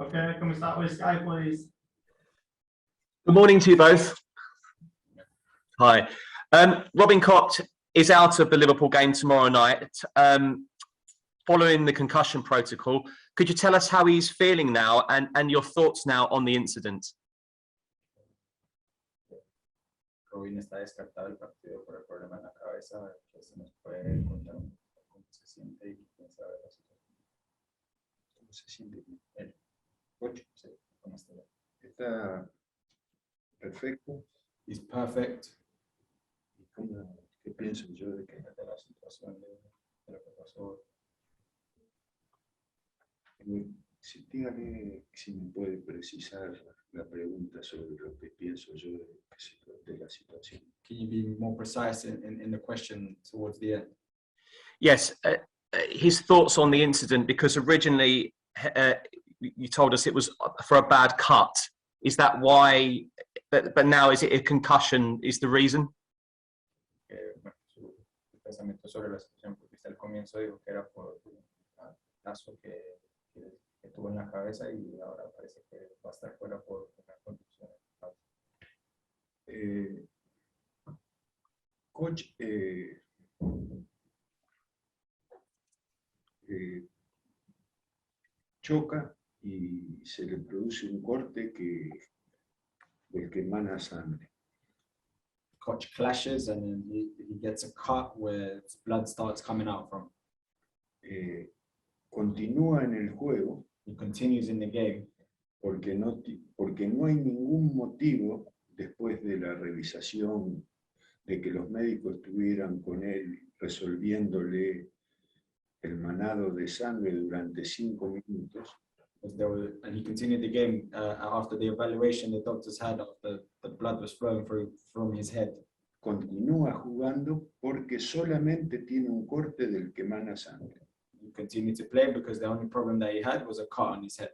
Okay, can we start with Sky, please? Good morning to you both. Hi. Robin Koch is out of the Liverpool game tomorrow night following the concussion protocol. Could you tell us how he's feeling now and your thoughts now on the incident? Robin está descartado el partido por el problema en la cabeza. Que se nos puede contar un poco cómo se siente y quién sabe la situación. ¿Cómo se siente él? Coach, sí, ¿cómo está? Está perfecto. He's perfect. ¿Y qué pienso yo de que De la situación de lo que pasó? Dígame si me puede precisar la pregunta sobre lo que pienso yo de la situación. Can you be more precise in the question towards the end? Yes, his thoughts on the incident, because originally you told us it was for a bad cut. Is that why, but now is it a concussion is the reason? Su pensamiento sobre la situación, porque al comienzo dijo que era por un lazo que tuvo en la cabeza y ahora parece que va a estar fuera por una conducción. Coach, choca y se le produce un corte del que emana sangre. Coach clashes and then he gets a cut where blood starts coming out from. Continúa en el juego. He continues in the game. Porque no hay ningún motivo, después de la revisación, de que los médicos estuvieran con él resolviéndole el manado de sangre durante 5 minutos. And he continued the game after the evaluation the doctors had of the blood was flowing from his head. Continúa jugando porque solamente tiene un corte del que emana sangre. He continued to play because the only problem that he had was a cut on his head.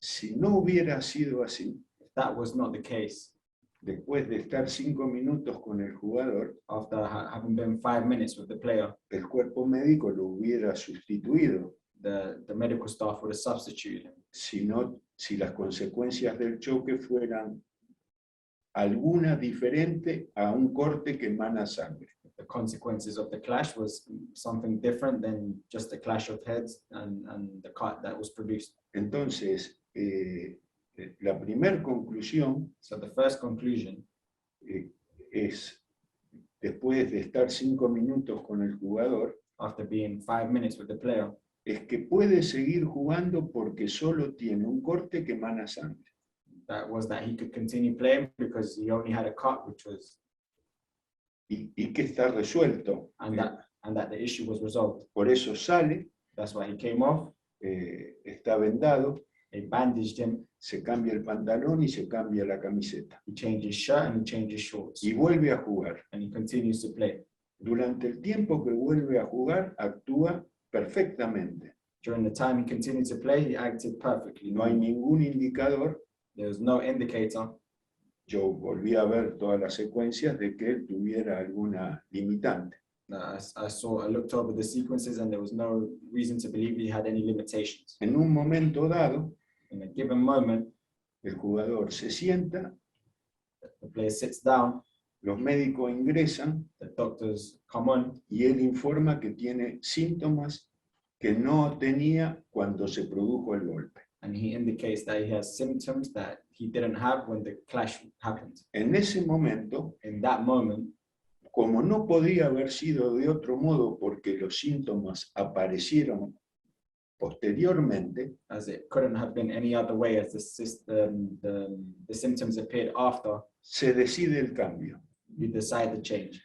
Si no hubiera sido así, if that was not the case, después de estar 5 minutos con el jugador, after having been 5 minutes with the player, el cuerpo médico lo hubiera sustituido. The medical staff would have substituted him. Si las consecuencias del choque fueran alguna diferente a un corte que emana sangre. The consequences of the clash was something different than just the clash of heads and the cut that was produced. Entonces, la primera conclusión, so the first conclusion, es, después de estar 5 minutos con el jugador, after being 5 minutes with the player, es que puede seguir jugando porque solo tiene un corte que emana sangre. That was that he could continue playing because he only had a cut, which was y que está resuelto. And that the issue was resolved. Por eso sale. That's why he came off. Está vendado. They bandaged him. Se cambia el pantalón y se cambia la camiseta. He changed his shirt and he changed his shorts. Y vuelve a jugar. And he continues to play. Durante el tiempo que vuelve a jugar, actúa perfectamente. During the time he continued to play, he acted perfectly. No hay ningún indicador. There was no indicator. Yo volví a ver todas las secuencias de que él tuviera alguna limitante. I looked over the sequences and there was no reason to believe he had any limitations. En un momento dado, in a given moment, el jugador se sienta, the player sits down, los médicos ingresan, the doctors come on, y él informa que tiene síntomas que no tenía cuando se produjo el golpe. And he indicates that he has symptoms that he didn't have when the clash happened. En ese momento, in that moment, como no podía haber sido de otro modo porque los síntomas aparecieron posteriormente, as it couldn't have been any other way as the symptoms appeared after, se decide el cambio. You decide to change.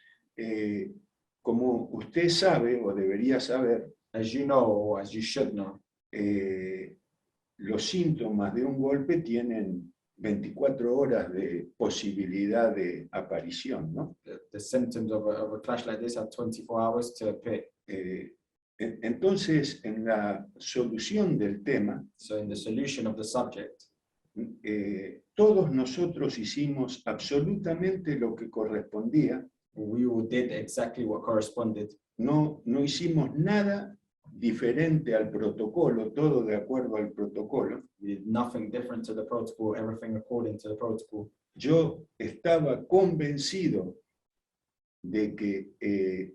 Como usted sabe o debería saber, as you know or as you should know, los síntomas de un golpe tienen 24 horas de posibilidad de aparición, ¿no? The symptoms of a clash like this have 24 hours to appear. Entonces, en la solución del tema, so in the solution of the subject, todos nosotros hicimos absolutamente lo que correspondía. We all did exactly what corresponded. No hicimos nada diferente al protocolo, todo de acuerdo al protocolo. We did nothing different to the protocol, everything according to the protocol. Yo estaba convencido de que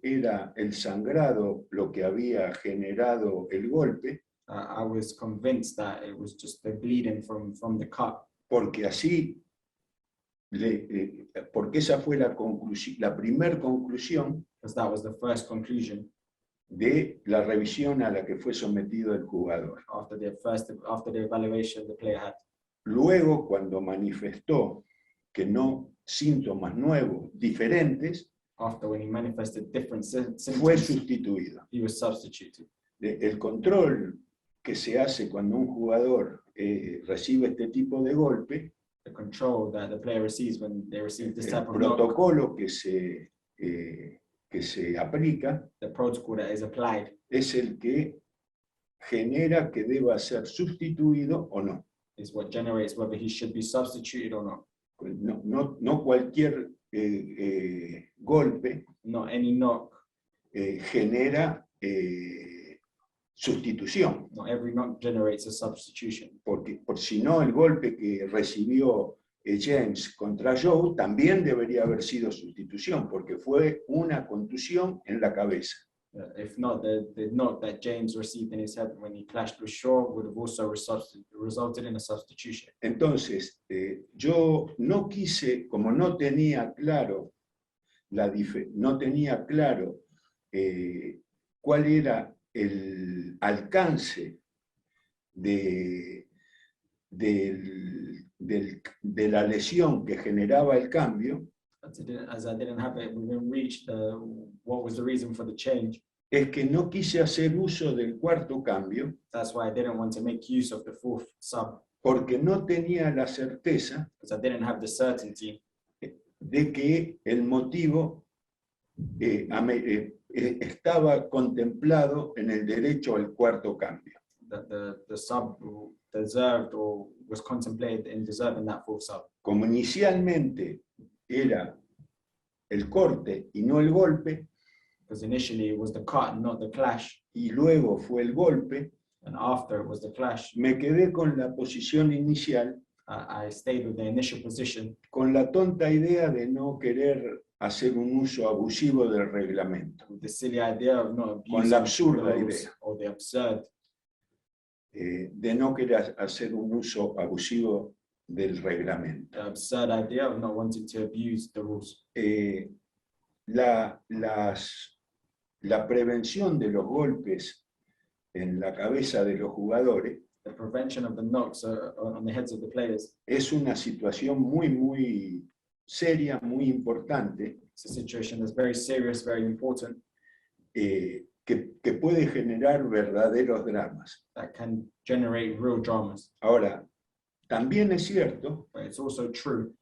era el sangrado lo que había generado el golpe, I was convinced that it was just the bleeding from the cut, porque así, porque esa fue la conclusión, la primer conclusión because that was the first conclusion de la revisión a la que fue sometido el jugador. after the evaluation the player had. Luego, cuando manifestó que no síntomas nuevos, diferentes, After when he manifested different fue symptoms, sustituido. he was substituted. El control que se hace cuando un jugador recibe este tipo de golpe, The control that the player receives when they receive this el type of knock, protocolo que se aplica, the protocol that is applied es el que genera que deba ser sustituido o no. is what generates whether he should be substituted or not. No cualquier golpe Not any knock, genera sustitución, not every knock generates a substitution. porque por si no el golpe que recibió James contra Joe también debería haber sido sustitución, porque fue una contusión en la cabeza. If not, the knock that James received in his head when he clashed with Shaw would have also resulted in a substitution. Entonces, yo no quise, como no tenía claro, cuál era el alcance de la lesión que generaba el cambio, As I didn't have it within reach, what was the reason for the change? es que no quise hacer uso del cuarto cambio That's why I didn't want to make use of the fourth sub, porque no tenía la certeza because I didn't have the certainty de que el motivo estaba contemplado en el derecho al cuarto cambio. that the sub deserved or was contemplated in deserving that fourth sub. Como inicialmente era el corte y no el golpe, Because initially it was the cut, not the clash, y luego fue el golpe, and after it was the clash. me quedé con la posición inicial, I stayed with the initial position con la tonta idea de no querer hacer un uso abusivo del reglamento, with the silly idea of not Con la abusing absurda the rules idea. or the absurd de no querer hacer un uso abusivo del reglamento. the absurd idea of not wanting to abuse the rules. La prevención de los golpes en la cabeza de los jugadores The prevention of the knocks on the heads of the players es una situación muy seria, muy importante, is a situation that's very serious, very important, que puede generar verdaderos dramas. that can generate real dramas. Ahora, también es cierto But it's also true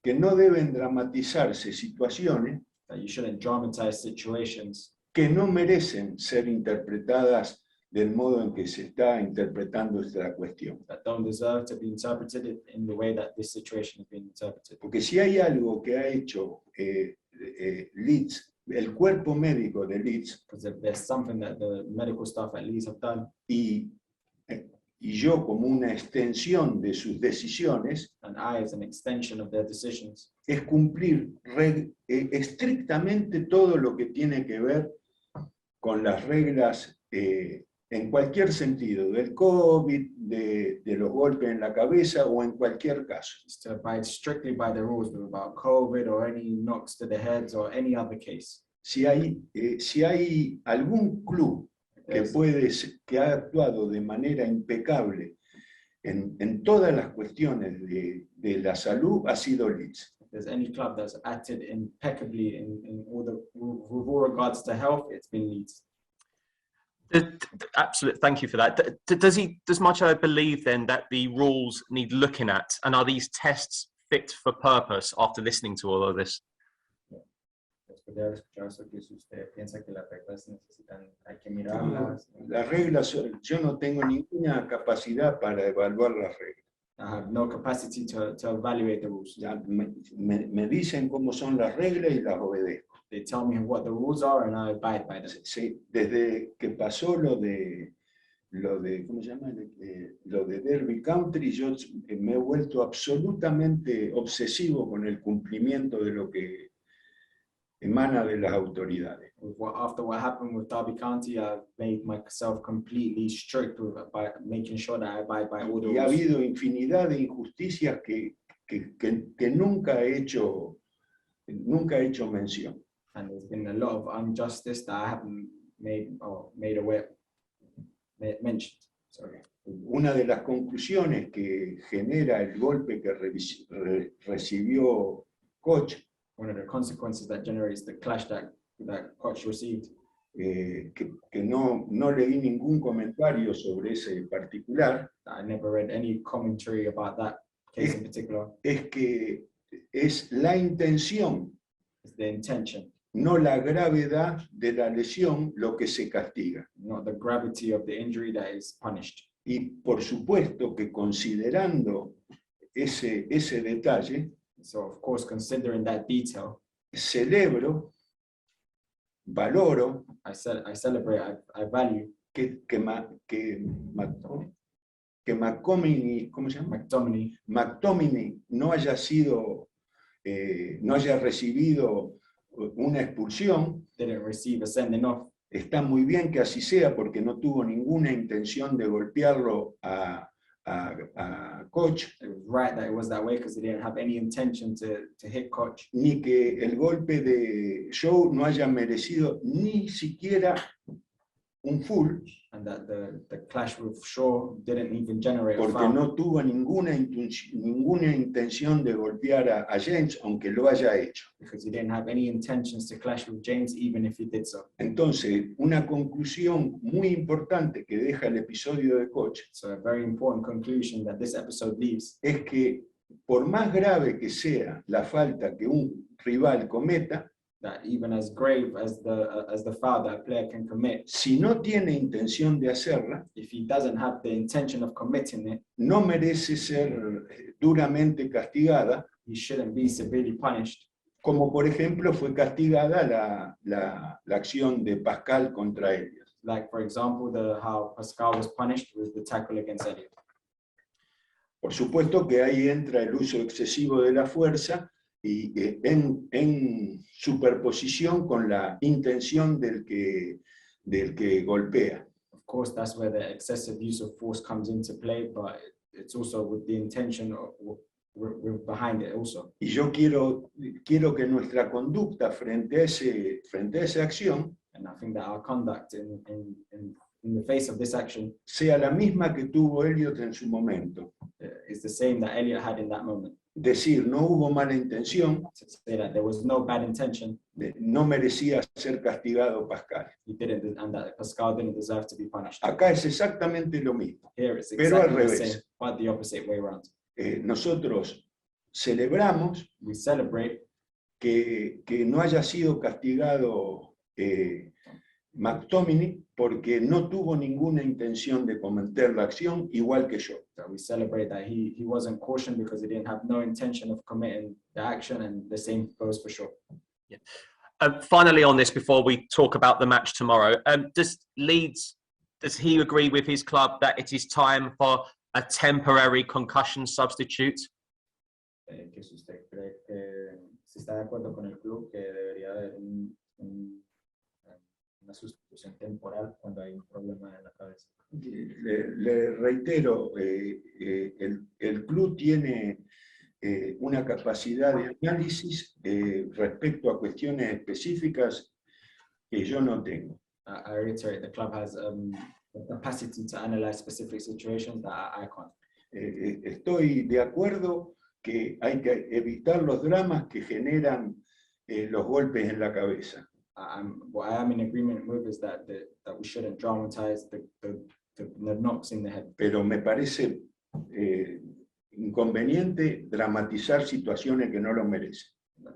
que no deben dramatizarse situaciones that you shouldn't dramatize situations que no merecen ser interpretadas del modo en que se está interpretando esta cuestión. that don't deserve to be interpreted in the way that this situation has been interpreted. Porque si hay algo que ha hecho Leeds, el cuerpo médico de Leeds, Because if there's something that the medical staff at Leeds have done, y yo como una extensión de sus decisiones, and I as an extension of their decisions, es cumplir estrictamente todo lo que tiene que ver con las reglas en cualquier sentido, del COVID, de los golpes en la cabeza o en cualquier caso. is to abide strictly by the rules about COVID or any knocks to the heads or any other case. Si hay algún club que ha actuado de manera impecable en todas las cuestiones de la salud, ha sido Leeds. If there's any club that's acted impeccably in with all regards to health, it's been Leeds. Absolutely, thank you for that. Does Marcelo believe then that the rules need looking at, and are these tests fit for purpose after listening to all of this? Después de haber escuchado eso, ¿qué es usted piensa que las reglas hay que mirarlas? Las reglas, yo no tengo ninguna capacidad para evaluar las reglas. I have no capacity to evaluate the rules. Ya me dicen cómo son las reglas y las obedezco. They tell me what the rules are and I abide by them. Sí, desde que pasó ¿cómo se llama? Lo de Derby Country, yo me he vuelto absolutamente obsesivo con el cumplimiento de lo que emana de las autoridades. After what happened with Derby County, I've made myself completely strict by making sure that I abide by all the Y ha rules. habido infinidad de injusticias que nunca he hecho mención. And there's been a lot of injustice that I haven't made aware, mentioned. Sorry. Una de las conclusiones que genera el golpe que recibió Koch, One of the consequences that generates the clash that Koch received. que no leí ningún comentario sobre ese particular, I never read any commentary about that case in particular. es que es la intención, It's the intention, no la gravedad de la lesión lo que se castiga. not the gravity of the injury that is punished. Y por supuesto que considerando ese detalle, So of course, considering that detail, celebro, valoro I celebrate, I value que McTominay, ¿cómo se llama? McTominay McTominay no haya recibido una expulsión. didn't receive a sending off. Está muy bien que así sea porque no tuvo ninguna intención de golpearlo a Koch, It was right that it was that way because he didn't have any intention to hit Koch. ni que el golpe de Shaw no haya merecido ni siquiera un full, And that the clash with Shaw didn't even generate a porque foul. no tuvo ninguna intención de golpear a James, aunque lo haya hecho. Because he didn't have any intentions to clash with James, even if he did so. Entonces, una conclusión muy importante que deja el episodio de Koch So a very important conclusion that this episode leaves es que por más grave que sea la falta que un rival cometa, that even as grave as the foul that a player can commit, si no tiene intención de hacerla, if he doesn't have the intention of committing it, no merece ser duramente castigada, he shouldn't be severely punished. como por ejemplo fue castigada la acción de Pascal contra Elliot. Like for example, how Pascal was punished with the tackle against Elliot. Por supuesto que ahí entra el uso excesivo de la fuerza y en superposición con la intención del que golpea. Of course, that's where the excessive use of force comes into play, but it's also with the intention behind it also. Y yo quiero que nuestra conducta frente a esa acción And I think that our conduct in the face of this action sea la misma que tuvo Elliot en su momento. is the same that Elliot had in that moment. Decir, no hubo mala intención, To say that there was no bad intention, no merecía ser castigado Pascal. he didn't, and that Pascal didn't deserve to be punished. Acá es exactamente lo mismo. Here it's Pero al exactly the revés. same, but the opposite way around. Nosotros celebramos We celebrate que no haya sido castigado McTominay porque no tuvo ninguna intención de cometer la acción, igual que yo. that we celebrate that he wasn't cautioned because he didn't have no intention of committing the action, and the same goes for sure. Finally, on this, before we talk about the match tomorrow, does he agree with his club that it is time for a temporary concussion substitute? Que si usted cree que si está de acuerdo con el club que debería haber una sustitución temporal cuando hay un problema en la cabeza. Le reitero, el club tiene una capacidad de análisis respecto a cuestiones específicas que yo no tengo. I reiterate, the club has the capacity to analyze specific situations that I can't. Estoy de acuerdo que hay que evitar los dramas que generan los golpes en la cabeza. What I am in agreement with is that we shouldn't dramatize the knocks in the head. Pero me parece inconveniente dramatizar situaciones que no lo merecen.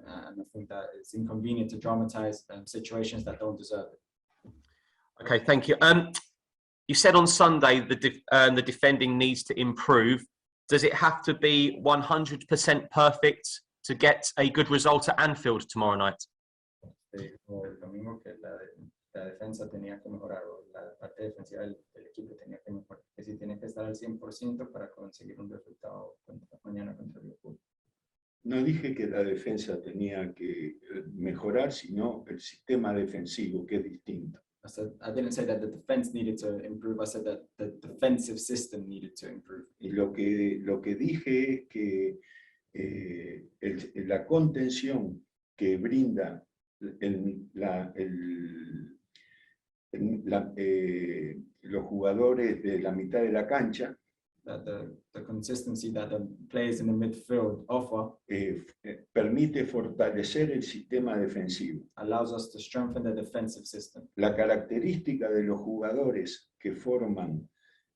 And I think that it's inconvenient to dramatize situations that don't deserve it. Okay, thank you. You said on Sunday the defending needs to improve. Does it have to be 100% perfect to get a good result at Anfield tomorrow night? dijo el domingo que la defensa tenía que mejorar, o la parte defensiva del equipo tenía que mejorar, que sí tiene que estar al 100% para conseguir un resultado mañana contra Liverpool. No dije que la defensa tenía que mejorar, sino el sistema defensivo, que es distinto. I didn't say that the defense needed to improve, I said that the defensive system needed to improve. Y lo que dije es que la contención que brinda los jugadores de la mitad de la cancha That the consistency that the players in the midfield offer permite fortalecer el sistema defensivo. allows us to strengthen the defensive system. La característica de los jugadores que forman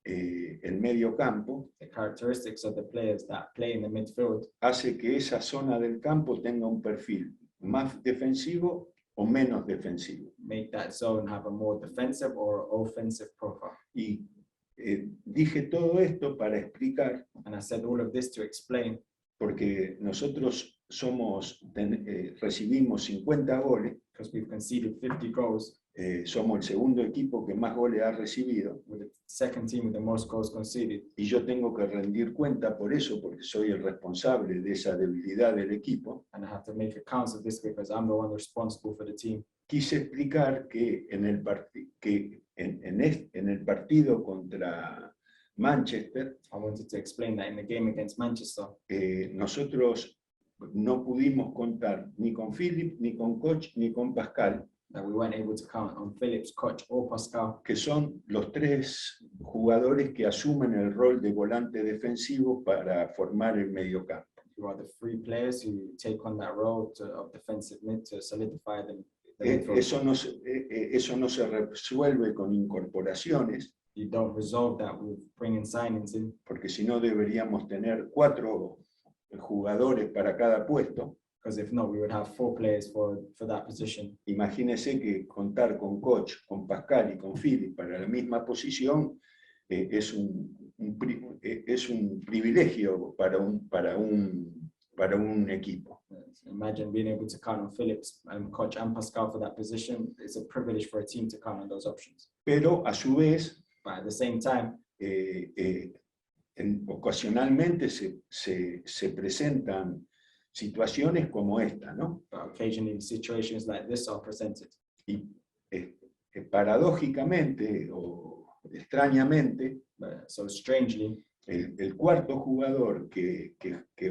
el medio campo The characteristics of the players that play in the midfield hace que esa zona del campo tenga un perfil más defensivo o menos defensivo. make that zone have a more defensive or offensive profile. Y dije todo esto para explicar, And I said all of this to explain, porque nosotros recibimos 50 goles, because we've conceded 50 goals, somos el segundo equipo que más goles ha recibido, with the second team with the most goals conceded. y yo tengo que rendir cuenta por eso, porque soy el responsable de esa debilidad del equipo. And I have to make accounts of this because I'm the one responsible for the team. Quise explicar que en el partido contra Manchester, I wanted to explain that in the game against Manchester, nosotros no pudimos contar ni con Philip, ni con Koch, ni con Pascal, that we weren't able to count on Phillips, Koch, or Pascal, que son los tres jugadores que asumen el rol de volante defensivo para formar el mediocampo. who are the three players who take on that role of defensive mid to solidify the midfield. Eso no se resuelve con incorporaciones, You don't resolve that with bringing signings in, porque si no deberíamos tener 4 jugadores para cada puesto. because if not, we would have 4 players for that position. Imagínese que contar con Koch, con Pascal y con Philip para la misma posición es un privilegio para un equipo. Imagine being able to count on Phillips, Koch, and Pascal for that position. It's a privilege for a team to count on those options. Pero a su vez, But at the same time, ocasionalmente se presentan situaciones como esta, ¿no? occasionally situations like this are presented. Y paradójicamente o extrañamente, So strangely, el cuarto jugador que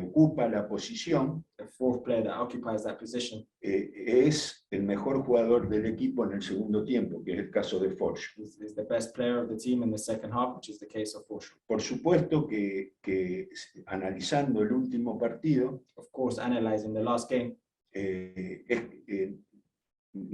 ocupa la posición the 4th player that occupies that position es el mejor jugador del equipo en el segundo tiempo, que es el caso de Forge. is the best player of the team in the second half, which is the case of Forshaw. Por supuesto que analizando el último partido, Of course, analyzing the last game,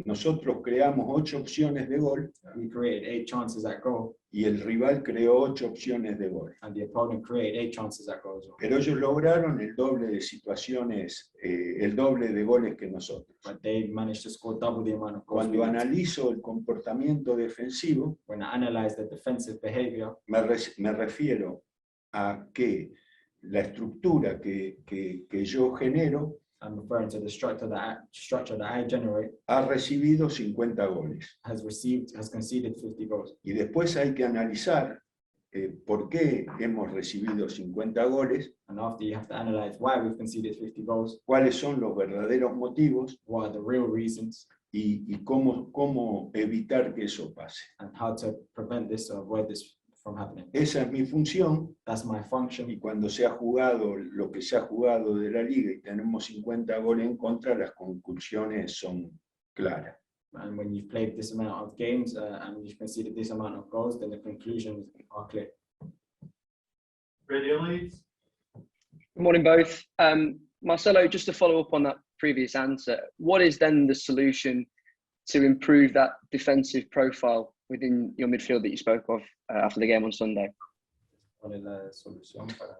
nosotros creamos 8 opciones de gol we created 8 chances at goal, y el rival creó 8 opciones de gol. and the opponent created 8 chances at goal as well. Pero ellos lograron el doble de situaciones, el doble de goles que nosotros. But they managed to score double the amount of goals. we Cuando did. analizo el comportamiento defensivo, When I analyze the defensive behavior, me refiero a que la estructura que yo genero I'm referring to the structure that I generate, ha recibido 50 goles. has conceded 50 goals. Y después hay que analizar por qué hemos recibido 50 goles, And after, you have to analyze why we've conceded 50 goals, cuáles son los verdaderos motivos what are the real reasons, y cómo evitar que eso pase. and how to prevent this or avoid this from happening. Esa es mi función, That's my function. y cuando se ha jugado lo que se ha jugado de la liga y tenemos 50 goles en contra, las conclusiones son claras. And when you've played this amount of games and you've conceded this amount of goals, then the conclusions are clear. Radio Leeds. Good morning, both. Marcelo, just to follow up on that previous answer, what is then the solution to improve that defensive profile within your midfield that you spoke of after the game on Sunday? ¿Cuál es la solución para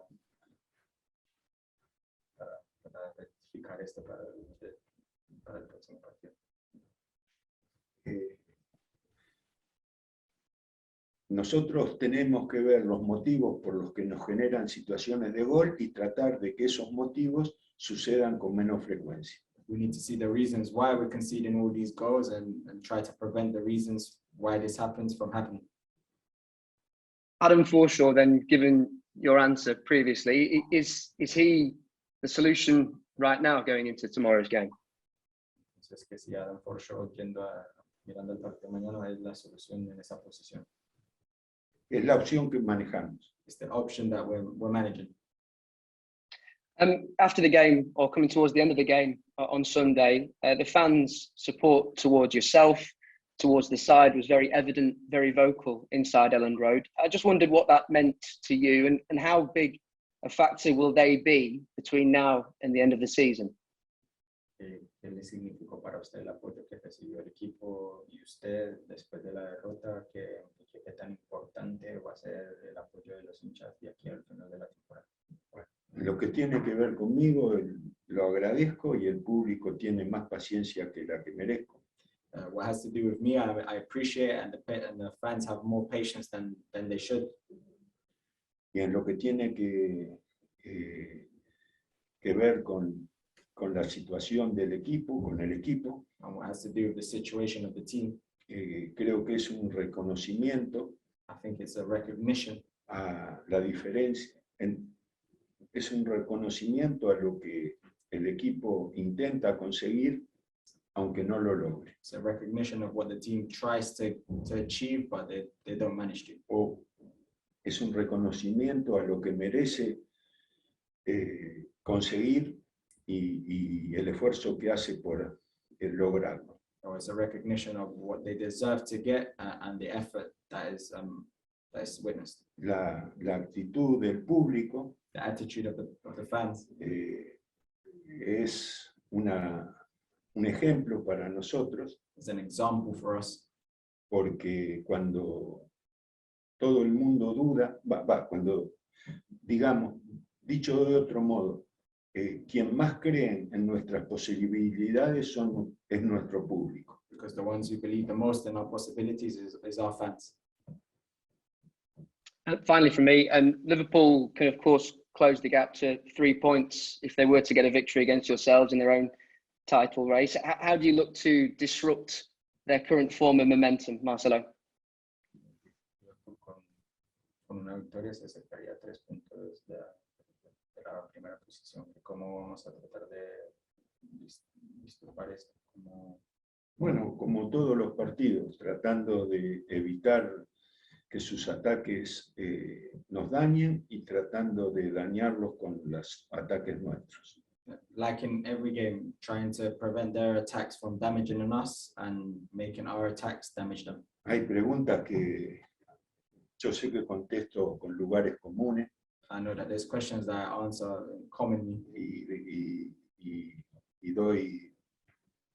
rectificar esto para el próximo partido? Nosotros tenemos que ver los motivos por los que nos generan situaciones de gol y tratar de que esos motivos sucedan con menos frecuencia. we need to see the reasons why we're conceding all these goals and try to prevent the reasons why this happens from happening. Adam Forshaw, then, given your answer previously, is he the solution right now going into tomorrow's game? Entonces, que si Adam Forshaw mirando el partido mañana es la solución en esa posición. Es la opción que manejamos. It's the option that we're managing. After the game, or coming towards the end of the game on Sunday, the fans' support towards yourself, towards the side, was very evident, very vocal inside Elland Road. I just wondered what that meant to you, and how big a factor will they be between now and the end of the season? ¿Qué le significó para usted el apoyo que recibió el equipo y usted después de la derrota? ¿Qué tan importante va a ser el apoyo de los hinchas de aquí al final de la temporada? Lo que tiene que ver conmigo, lo agradezco y el público tiene más paciencia que la que merezco. What has to do with me, I appreciate, and the fans have more patience than they should. Y en lo que tiene que ver con la situación del equipo, con el equipo, And what has to do with the situation of the team, creo que es un reconocimiento I think it's a recognition. a la diferencia, es un reconocimiento a lo que el equipo intenta conseguir, aunque no lo logre. It's a recognition of what the team tries to achieve, but they don't manage to. O es un reconocimiento a lo que merece conseguir y el esfuerzo que hace por lograrlo. Or it's a recognition of what they deserve to get and the effort that is witnessed. La actitud del público The attitude of the fans es un ejemplo para nosotros, is an example for us, porque cuando todo el mundo duda, cuando, digamos, dicho de otro modo, quien más cree en nuestras posibilidades es nuestro público. because the ones who believe the most in our possibilities is our fans. Finally, from me, Liverpool can, of course, close the gap to 3 points if they were to get a victory against yourselves in their own title race. How do you look to disrupt their current form and momentum, Marcelo? Con una victoria se acercaría a 3 puntos de la primera posición. ¿Cómo vamos a tratar de disturbar esto? Bueno, como todos los partidos, tratando de evitar que sus ataques nos dañen y tratando de dañarlos con los ataques nuestros. Like in every game, trying to prevent their attacks from damaging us and making our attacks damage them. Hay preguntas que yo sé que contesto con lugares comunes I know that there's questions that I answer commonly y doy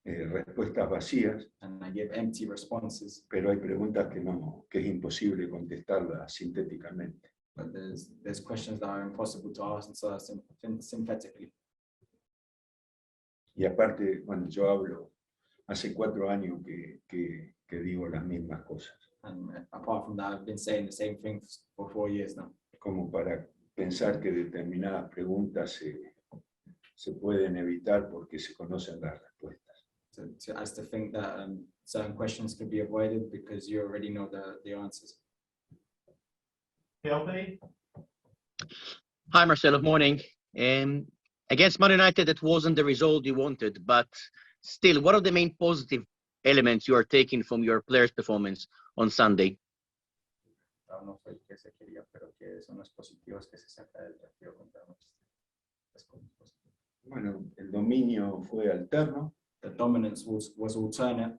respuestas vacías, and I give empty responses, pero hay preguntas que es imposible contestarlas sintéticamente. but there's questions that are impossible to answer synthetically. Y aparte, bueno, yo hablo hace 4 años que digo las mismas cosas, And apart from that, I've been saying the same thing for 4 years now. como para pensar que determinadas preguntas se pueden evitar porque se conocen las respuestas. As to think that certain questions could be avoided because you already know the answers. Phil, Hi, Marcelo. Morning. Against Man United, it wasn't the result you wanted, but still, what are the main positive elements you are taking from your players' performance on Sunday? No fue el que se quería, pero que son los positivos que se saca del partido contra Manchester. Bueno, el dominio fue alterno, The dominance was alternate.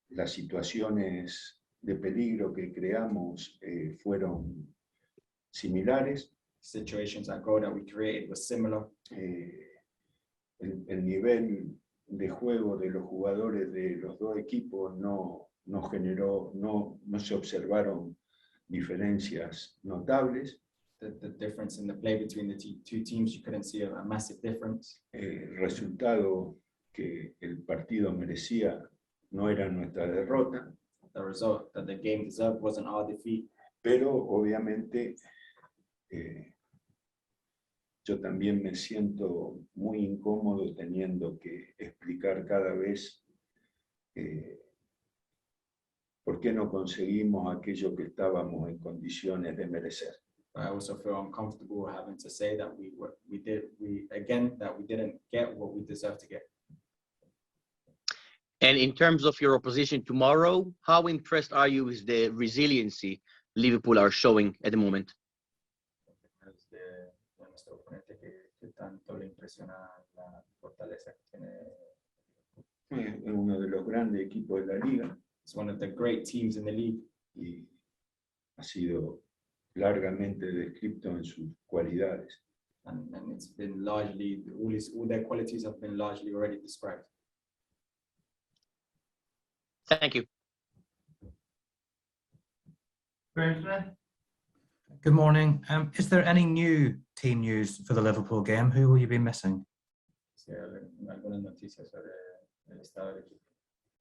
las situaciones de peligro que creamos fueron similares. Situations that goal that we created was similar. El nivel de juego de los jugadores de los dos equipos no se observaron diferencias notables. The difference in the play between the two teams, you couldn't see a massive difference. El resultado que el partido merecía no era nuestra derrota, The result that the game deserved wasn't our defeat, pero obviamente yo también me siento muy incómodo teniendo que explicar cada vez por qué no conseguimos aquello que estábamos en condiciones de merecer. I also feel uncomfortable having to say that we didn't get what we deserve to get. And in terms of your opposition tomorrow, how impressed are you with the resiliency Liverpool are showing at the moment? De nuestro oponente que tanto le impresiona la fortaleza que tiene. Es uno de los grandes equipos de la liga It's one of the great teams in the league. y ha sido largamente descrito en sus cualidades. And it's been largely, all their qualities have been largely already described. Thank you. Graham Smith. Good morning. Is there any new team news for the Liverpool game? Who will you be missing? Sí, algunas noticias sobre el estado del equipo.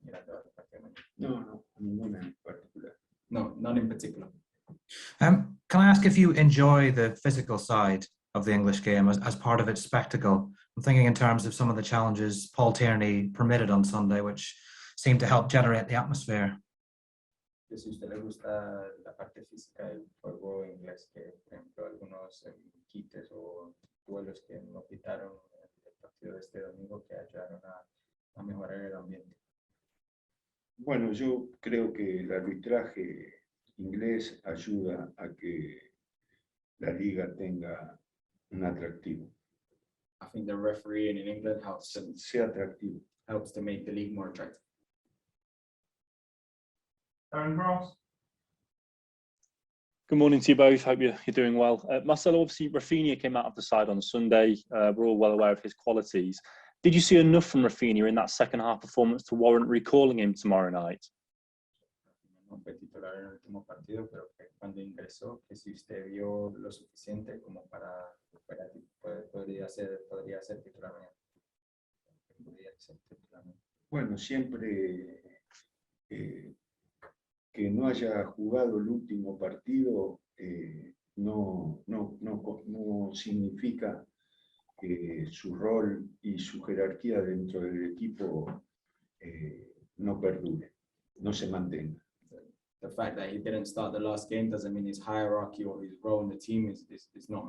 Mirando al partido de mañana. No, ninguna en particular. No, none in particular. Can I ask if you enjoy the physical side of the English game as part of its spectacle? I'm thinking in terms of some of the challenges Paul Tierney permitted on Sunday, which seemed to help generate the atmosphere. Que si a usted le gusta la parte física del juego inglés, que por ejemplo algunos quites o duelos que no quitaron el partido de este domingo que ayudaron a mejorar el ambiente. Bueno, yo creo que el arbitraje inglés ayuda a que la liga tenga un atractivo. I think the refereeing in England Sea atractivo. helps to make the league more attractive. Darren Cross. Good morning to you both. Hope you're doing well. Marcelo, obviously, Raphinha came out of the side on Sunday. We're all well aware of his qualities. Did you see enough from Raphinha in that second half performance to warrant recalling him tomorrow night? No fue titular en el último partido, pero que cuando ingresó, que si usted vio lo suficiente como para podría ser titular mañana. Podría ser titular mañana. Bueno, siempre que no haya jugado el último partido no significa que su rol y su jerarquía dentro del equipo no perdure, no se mantenga. The fact that he didn't start the last game doesn't mean his hierarchy or his role in the team is not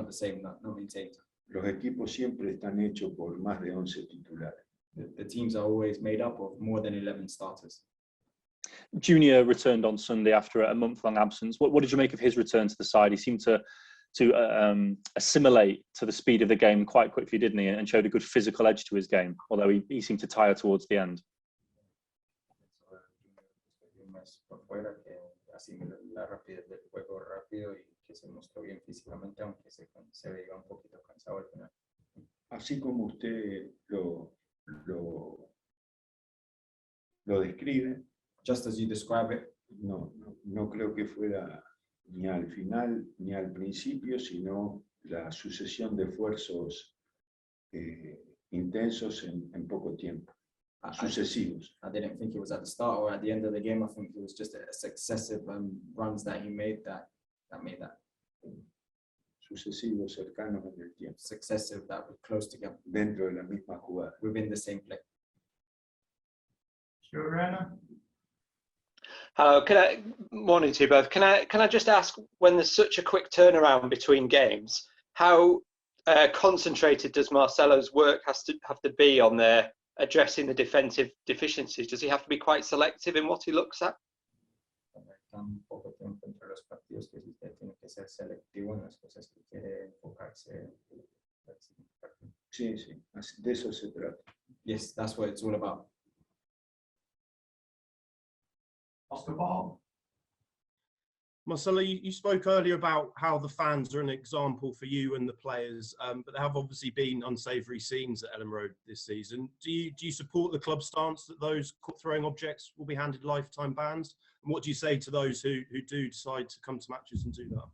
the same, not maintained. Los equipos siempre están hechos por más de 11 titulares. The teams are always made up of more than 11 starters. Junior returned on Sunday after a month-long absence. What did you make of his return to the side? He seemed to assimilate to the speed of the game quite quickly, didn't he? And showed a good physical edge to his game, although he seemed to tire towards the end. Por fuera, que asimiló la rapidez del juego rápido y que se mostró bien físicamente, aunque se veía un poquito cansado al final. Así como usted lo describe, Just as you describe it, no creo que fuera ni al final ni al principio, sino la sucesión de esfuerzos intensos en poco tiempo, sucesivos. I didn't think it was at the start or at the end of the game. I think it was just a successive runs that he made that made that. Sucesivos, cercanos en el tiempo, Successive that were close together dentro de la misma jugada. within the same play. Stuart Renner. Hello, morning to you both. Can I just ask, when there's such a quick turnaround between games, how concentrated does Marcelo's work have to be on addressing the defensive deficiencies? Does he have to be quite selective in what he looks at? Tan poco tiempo entre los partidos que usted tiene que ser selectivo en las cosas que quiere enfocarse. Sí, de eso se trata. Yes, that's what it's all about. Oscar Paul. Marcelo, you spoke earlier about how the fans are an example for you and the players, but there have obviously been unsavoury scenes at Ellen Road this season. Do you support the club stance that those throwing objects will be handed lifetime bans? And what do you say to those who do decide to come to matches and do that?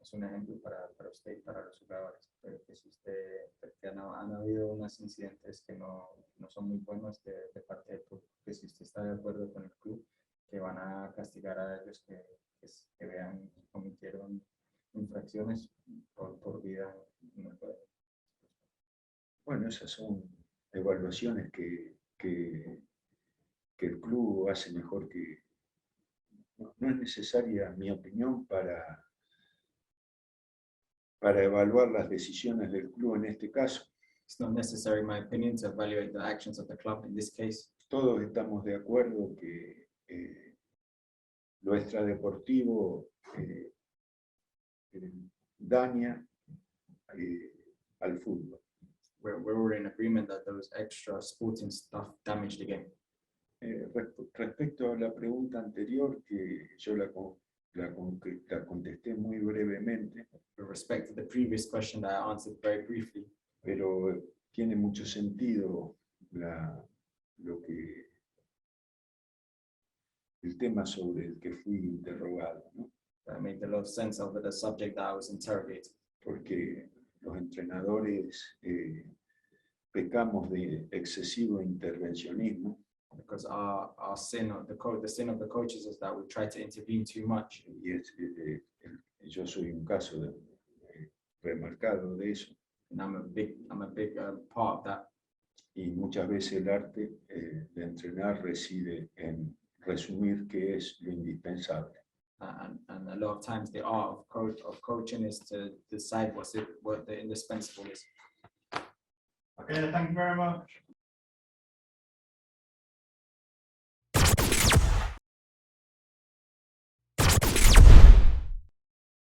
Es un ejemplo para usted y para los jugadores. Pero que si usted, porque han habido unos incidentes que no son muy buenos de parte del club, que si usted está de acuerdo con el club, que van a castigar a ellos que vean que cometieron infracciones por vida. No puede. Bueno, esas son evaluaciones que el club hace mejor que... No es necesaria mi opinión para evaluar las decisiones del club en este caso. It's not necessary, in my opinion, to evaluate the actions of the club in this case. Todos estamos de acuerdo que lo extradeportivo daña al fútbol. We're all in agreement that those extra sporting stuff damaged the game. Respecto a la pregunta anterior, que yo la contesté muy brevemente, With respect to the previous question that I answered very briefly, pero tiene mucho sentido el tema sobre el que fui interrogado, ¿no? that made a lot of sense over the subject that I was interrogating. Porque los entrenadores pecamos de excesivo intervencionismo. Because our sin of the sin of the coaches is that we try to intervene too much. Y yo soy un caso remarcado de eso. And I'm a big part of that. Y muchas veces el arte de entrenar reside en resumir qué es lo indispensable. And a lot of times the art of coaching is to decide what the indispensable is. Okay, thank you very much.